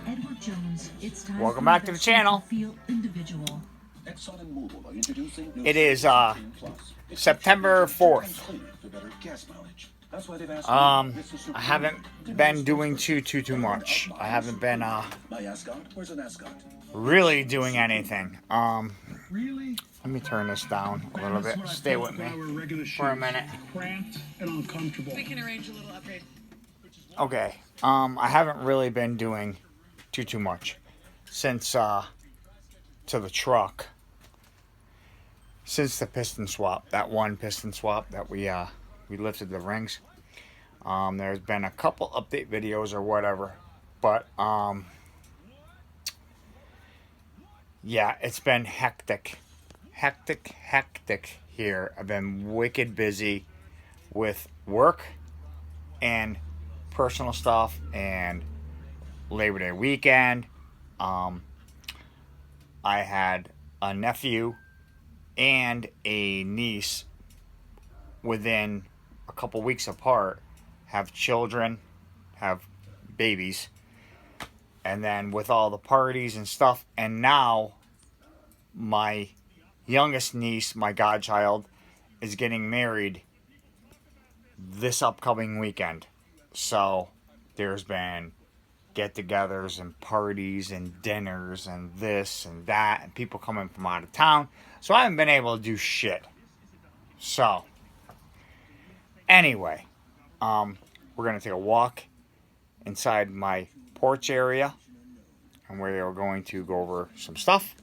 Edward Jones, it's time Welcome back to the channel. feel individual. It is September 4th. I haven't been doing too much. I haven't been really doing anything. Let me turn this down a little bit. Stay with me for a minute. We can arrange a little upgrade. Okay. I haven't really been doing too much since to the truck. Since the piston swap, that one piston swap that we lifted the rings. There's been a couple update videos or whatever, but yeah, it's been hectic here. I've been wicked busy with work and personal stuff and Labor Day weekend. I had a nephew and a niece within a couple weeks apart have children, have babies, and then with all the parties and stuff, and now my youngest niece, my godchild, is getting married this upcoming weekend. So there's been get-togethers and parties and dinners and this and that, and people coming from out of town. So I haven't been able to do shit. So anyway, we're gonna take a walk inside my porch area, and we are going to go over some stuff.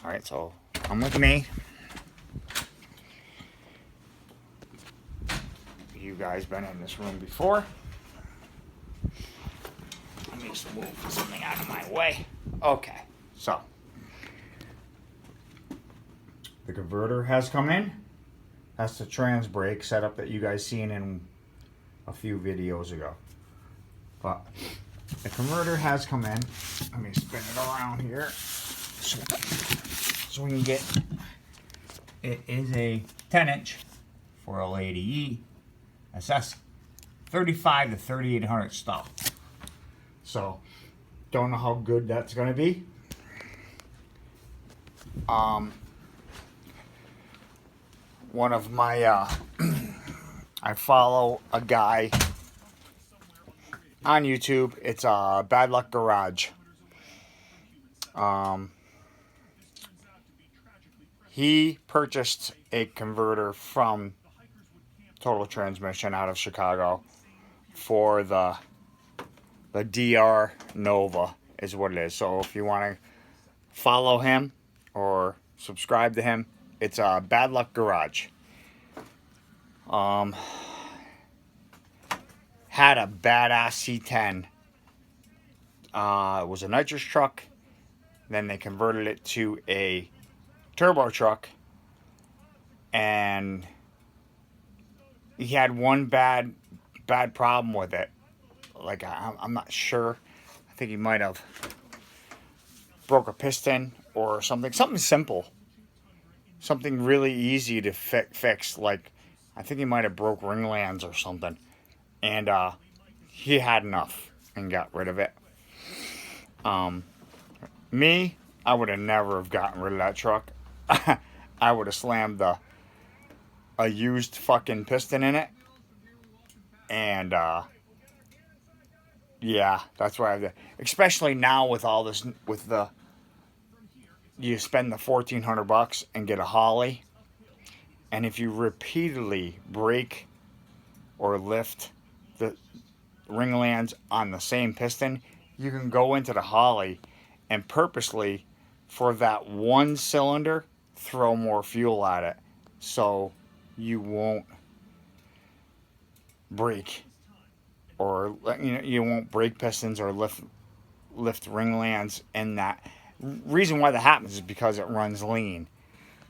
All right, so come with me. You guys been in this room before. Let me just move something out of my way. Okay, so the converter has come in. That's the trans brake setup that you guys seen in a few videos ago. But the converter has come in. Let me spin it around here so we can get. It is a 10-inch 4L80E SS 35 to 3800 stop. So don't know how good that's gonna be. One of my I follow a guy on YouTube. It's Bad Luck Garage. He purchased a converter from Total Transmission out of Chicago for the DR Nova is what it is. So if you want to follow him or subscribe to him, it's Bad Luck Garage. Had a badass C10. It was a nitrous truck. Then they converted it to a turbo truck. And he had one bad problem with it. Like, I'm not sure. I think he might have broke a piston or something. Something simple. Something really easy to fix. Like, I think he might have broke ringlands or something. And he had enough and got rid of it. Me, I would have never have gotten rid of that truck. I would have slammed a used fucking piston in it. And yeah, that's why I did. Especially now with all this, you spend the $1,400 and get a Holley, and if you repeatedly break or lift the ringlands on the same piston, you can go into the Holley and purposely, for that one cylinder, throw more fuel at it, so you won't break, or you won't break pistons or lift ringlands. And that reason why that happens is because it runs lean.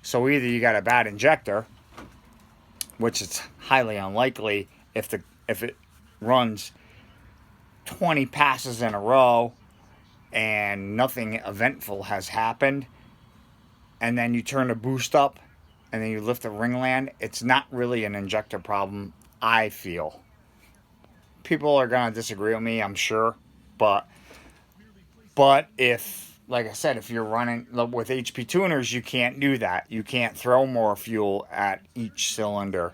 So either you got a bad injector, which is highly unlikely if it runs 20 passes in a row and nothing eventful has happened, and then you turn the boost up and then you lift the ringland. It's not really an injector problem, I feel. People are going to disagree with me, I'm sure, but But if, like I said, if you're running with HP tuners, you can't do that. You can't throw more fuel at each cylinder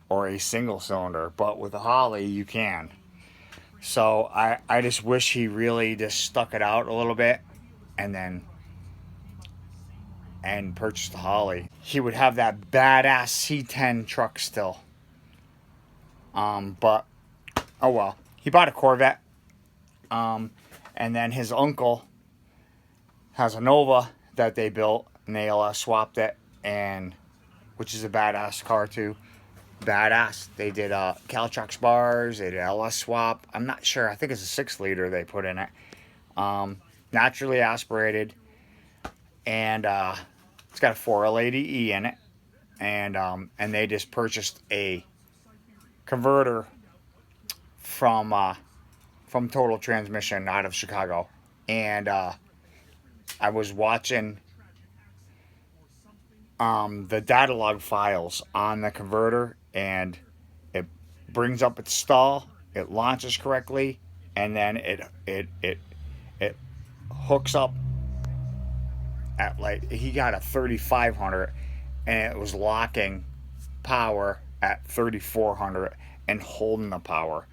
or a single cylinder. But with a Holley, you can. So I just wish he really just stuck it out a little bit and purchased the Holley. He would have that badass C10 truck still. But oh well. He bought a Corvette. And then his uncle has a Nova that they built, and they swapped it, and which is a badass car too. Badass. They did Caltrax bars, they did LS swap. I'm not sure. I think it's a 6-liter they put in it. Naturally aspirated, and it's got a 4L80E in it, and they just purchased a converter from Total Transmission out of Chicago, and I was watching the data log files on the converter, and it brings up its stall, it launches correctly, and then it hooks up at, like, he got a 3500 and it was locking power at 3400 and holding the power,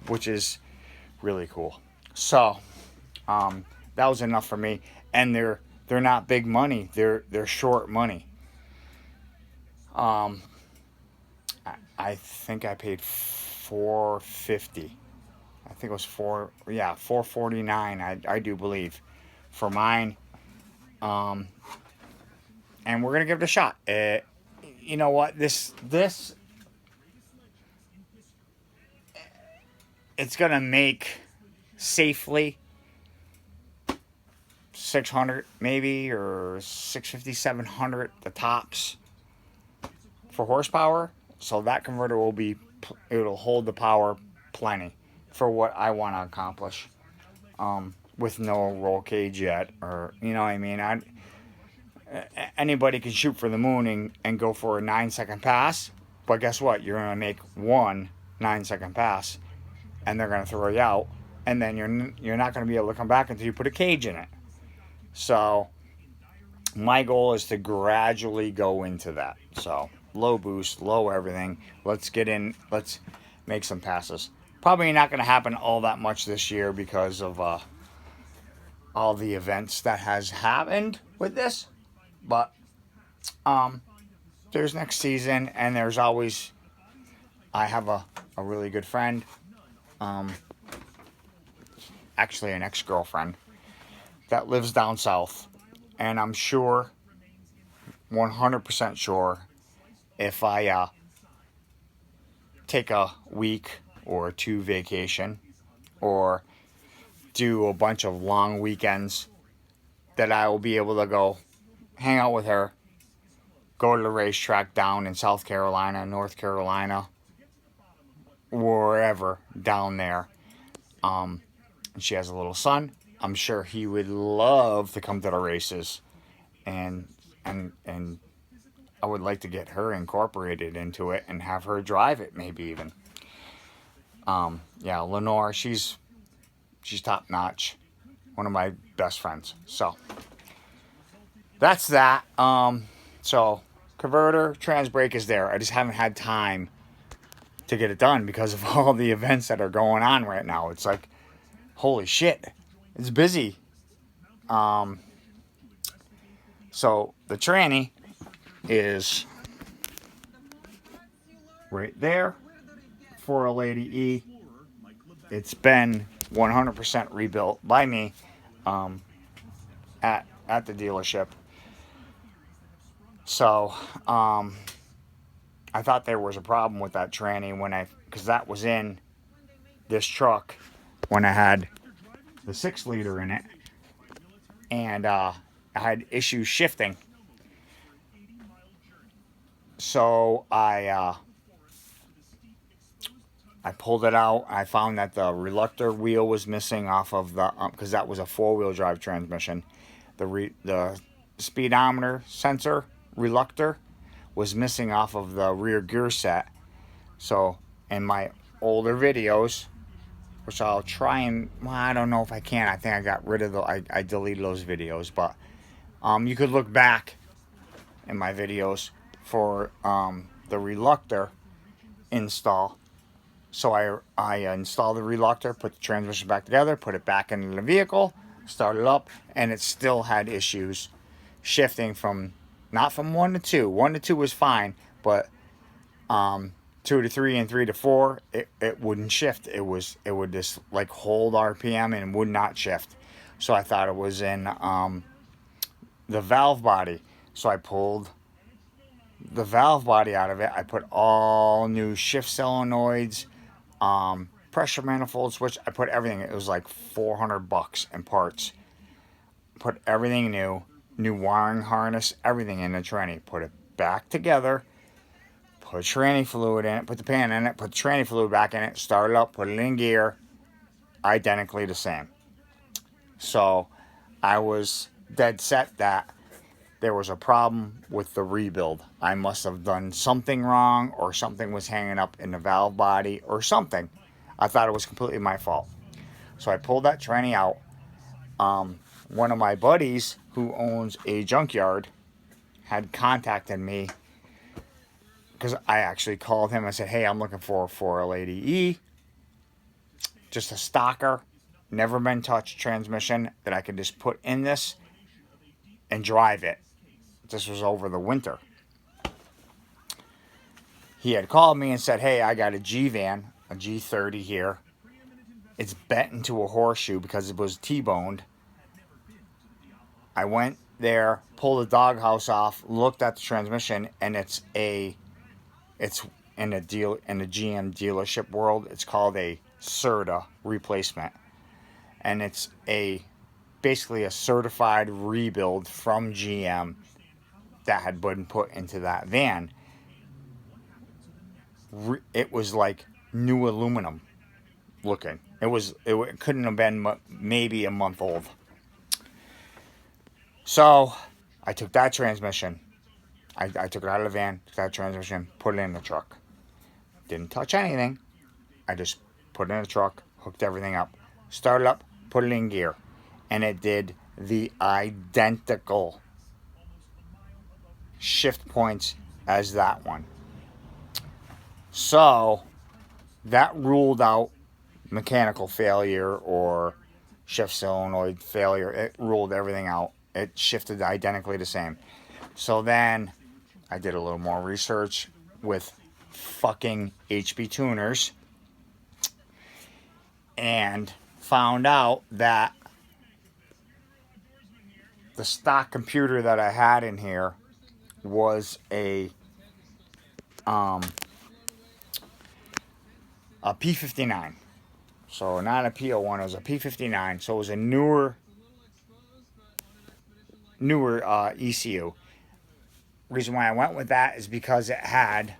which is really cool. So that was enough for me, and they're not big money, they're short money. I think I paid $450. I think it was $449. I do believe for mine. And we're gonna give it a shot. You know what? This it's gonna make safely 600 maybe, or 650, 700 the tops for horsepower. So that converter it'll hold the power plenty for what I want to accomplish, with no roll cage yet, or, you know what I mean. Anybody can shoot for the moon and go for a 9-second pass, but guess what? You're gonna make one 9-second pass, and they're gonna throw you out, and then you're not gonna be able to come back until you put a cage in it. So my goal is to gradually go into that. So low boost, low everything. Let's get in. Let's make some passes. Probably not going to happen all that much this year because of all the events that has happened with this. But there's next season, and there's always. I have a really good friend. Actually, an ex-girlfriend that lives down south, and I'm sure, 100% sure, if I take a week or 2 vacation, or do a bunch of long weekends, that I will be able to go hang out with her, go to the racetrack down in South Carolina, North Carolina, wherever down there. And she has a little son. I'm sure he would love to come to the races, and I would like to get her incorporated into it and have her drive it, maybe even. Yeah, Lenore, she's top notch, one of my best friends. So that's that. So converter, trans brake is there. I just haven't had time to get it done because of all the events that are going on right now. It's like, holy shit, it's busy. So the tranny is right there, 4L80E. It's been 100% rebuilt by me at the dealership. So I thought there was a problem with that tranny because that was in this truck when I had the 6-liter in it, and I had issues shifting. So I pulled it out. I found that the reluctor wheel was missing off of the, because that was a 4-wheel drive transmission. The speedometer sensor reluctor was missing off of the rear gear set. So in my older videos, which I'll try and, well, I don't know if I can. I think I got rid of I deleted those videos, but you could look back in my videos for the reluctor install. So I installed the reluctor, put the transmission back together, put it back into the vehicle, started up, and it still had issues shifting from, not from 1 to 2. 1 to 2 was fine, but 2 to 3 and 3 to 4, it wouldn't shift. It would just like hold RPM and would not shift. So I thought it was in the valve body. So I pulled the valve body out of it. I put all new shift solenoids, pressure manifold switch. I put everything. It was like $400 in parts. Put everything new wiring harness, everything in the tranny. Put it back together. Put tranny fluid in it. Put the pan in it. Put the tranny fluid back in it. Start it up. Put it in gear. Identically the same. So I was dead set that there was a problem with the rebuild. I must have done something wrong, or something was hanging up in the valve body or something. I thought it was completely my fault. So I pulled that tranny out. One of my buddies who owns a junkyard had contacted me, because I actually called him. I said, hey, I'm looking for a 4L80E, just a stocker, never been touched transmission that I could just put in this and drive it. This was over the winter. He had called me and said, hey, I got a G-Van, a G30 here. It's bent into a horseshoe because it was T-boned. I went there, pulled the doghouse off, looked at the transmission, and it's in the GM dealership world, it's called a CERTA replacement. And it's basically a certified rebuild from GM that had been put into that van. It was like new aluminum looking. It couldn't have been maybe a month old. So I took that transmission. I took it out of the van, took that transmission, put it in the truck. Didn't touch anything. I just put it in the truck, hooked everything up, started up, put it in gear, and it did the identical shift points as that one. So that ruled out mechanical failure or shift solenoid failure. It ruled everything out. It shifted identically the same. So then I did a little more research with fucking HB tuners and found out that the stock computer that I had in here was a P59. So not a P01, it was a P59. So it was a newer ECU. Reason why I went with that is because it had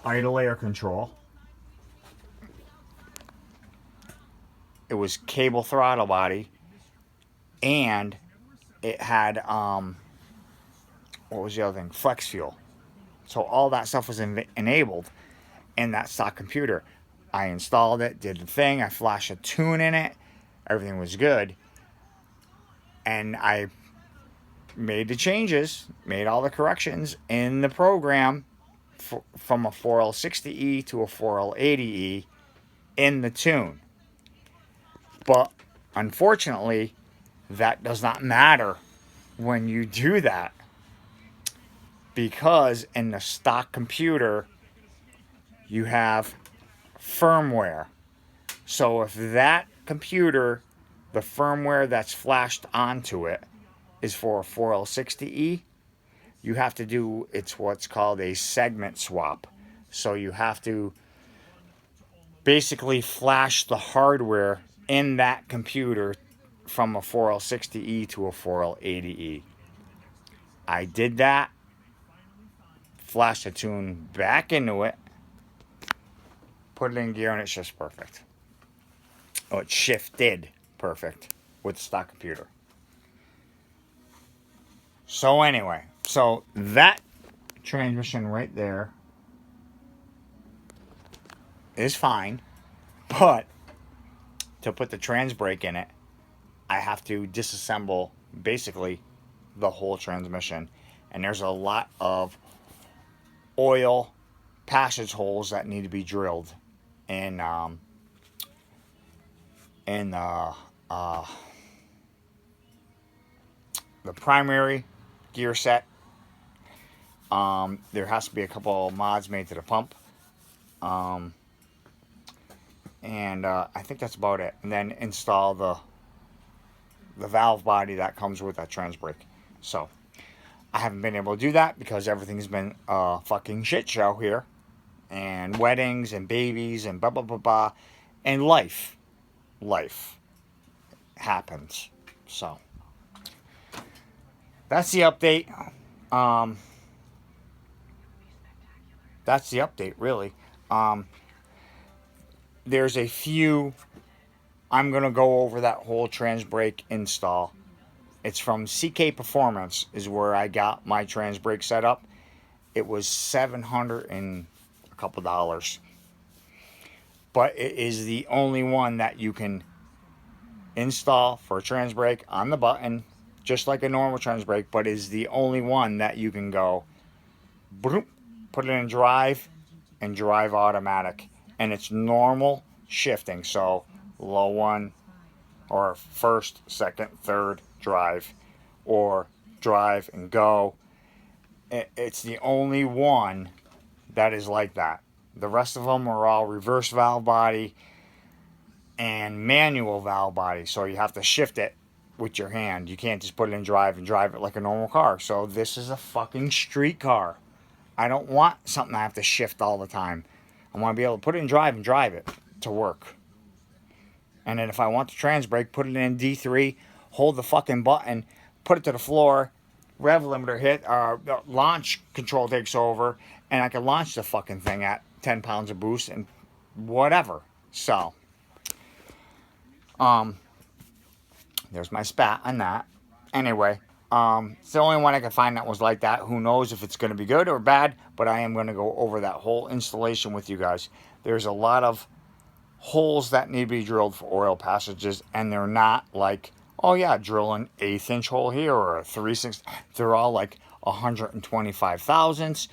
idle air control. It was cable throttle body, and it had what was the other thing? Flex fuel. So all that stuff was enabled in that stock computer. I installed it, did the thing, I flashed a tune in it, everything was good, and I made the changes, made all the corrections in the program from a 4L60E to a 4L80E in the tune. But unfortunately, that does not matter when you do that, because in the stock computer you have firmware. So if that computer, the firmware that's flashed onto it is for a 4L60E, you have to do, it's what's called a segment swap. So you have to basically flash the hardware in that computer from a 4L60E to a 4L80E. I did that, flashed the tune back into it, put it in gear, and it shifts perfect. Oh, it shifted perfect with the stock computer. So anyway, so that transmission right there is fine. But to put the trans brake in it, I have to disassemble basically the whole transmission. And there's a lot of oil passage holes that need to be drilled in the primary gear set. There has to be a couple of mods made to the pump. And I think that's about it. And then install the valve body that comes with that trans brake. So I haven't been able to do that because everything's been a fucking shit show here. And weddings and babies and blah blah blah blah. And life happens. So that's the update. That's the update, really. There's a few. I'm gonna go over that whole trans brake install. It's from CK Performance, is where I got my trans brake set up. It was $700 and a couple dollars, but it is the only one that you can install for a trans brake on the button, just like a normal trans brake, but is the only one that you can go boop, put it in drive and drive automatic, and it's normal shifting. So low one or first, second, third drive, or drive and go. It's the only one that is like that. The rest of them are all reverse valve body and manual valve body, so you have to shift it with your hand. You can't just put it in drive and drive it like a normal car. So this is a fucking street car. I don't want something I have to shift all the time. I want to be able to put it in drive and drive it to work. And then if I want the trans brake, put it in D3, hold the fucking button, put it to the floor, rev limiter hit, launch control takes over, and I can launch the fucking thing at 10 pounds of boost and whatever. So there's my spat on that. Anyway, it's the only one I could find that was like that. Who knows if it's going to be good or bad, but I am going to go over that whole installation with you guys. There's a lot of holes that need to be drilled for oil passages, and they're not like, oh yeah, drill an 1/8 inch hole here or a 3/6. They're all like 125 thousandths.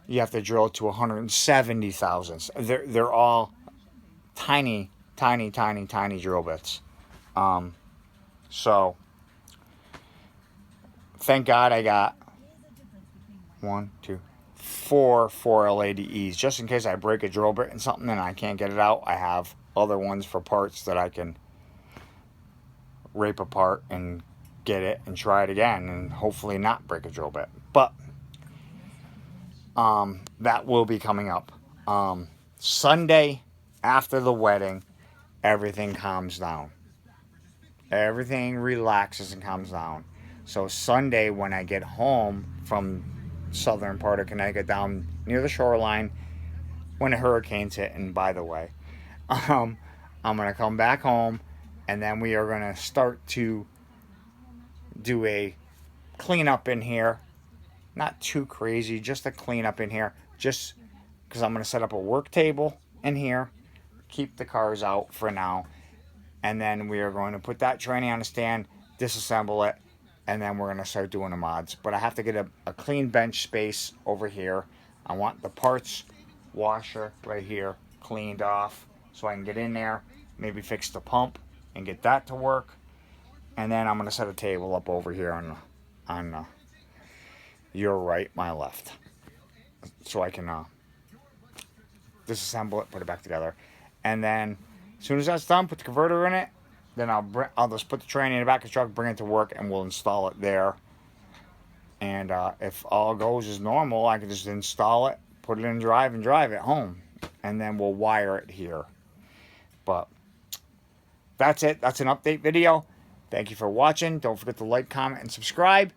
You have to drill to 170 thousandths. They're all tiny drill bits. So thank God I got 4 4L80Es. Just in case I break a drill bit and something and I can't get it out, I have other ones for parts that I can rape apart and get it and try it again and hopefully not break a drill bit. But that will be coming up. Sunday after the wedding, everything calms down. Everything relaxes and calms down. So Sunday when I get home from southern part of Connecticut down near the shoreline, when the hurricanes hit, and by the way, I'm going to come back home, and then we are going to start to do a cleanup in here. Not too crazy, just a cleanup in here, just because I'm going to set up a work table in here, keep the cars out for now, and then we are going to put that tranny on a stand, disassemble it, and then we're going to start doing the mods. But I have to get a clean bench space over here. I want the parts washer right here cleaned off so I can get in there, maybe fix the pump and get that to work. And then I'm going to set a table up over here on your right, my left, so I can disassemble it, put it back together. And then as soon as that's done, put the converter in it. Then I'll just put the tranny in the back of the truck, bring it to work, and we'll install it there. And if all goes as normal, I can just install it, put it in drive, and drive it home. And then we'll wire it here. But that's it. That's an update video. Thank you for watching. Don't forget to like, comment, and subscribe.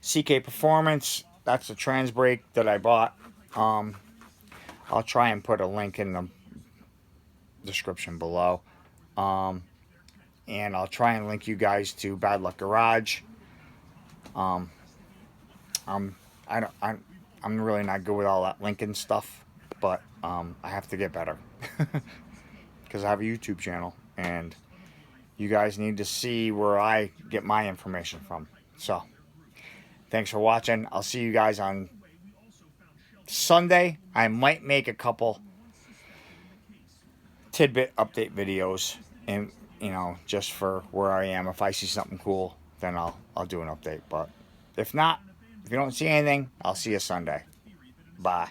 CK Performance, that's the trans brake that I bought. I'll try and put a link in the description below, and I'll try and link you guys to Bad Luck Garage. I'm really not good with all that linking stuff. but I have to get better because I have a YouTube channel, and you guys need to see where I get my information from. So, thanks for watching. I'll see you guys on Sunday. I might make a couple tidbit update videos, and just for where I am. If I see something cool, then I'll do an update. But if not, if you don't see anything, I'll see you Sunday. Bye.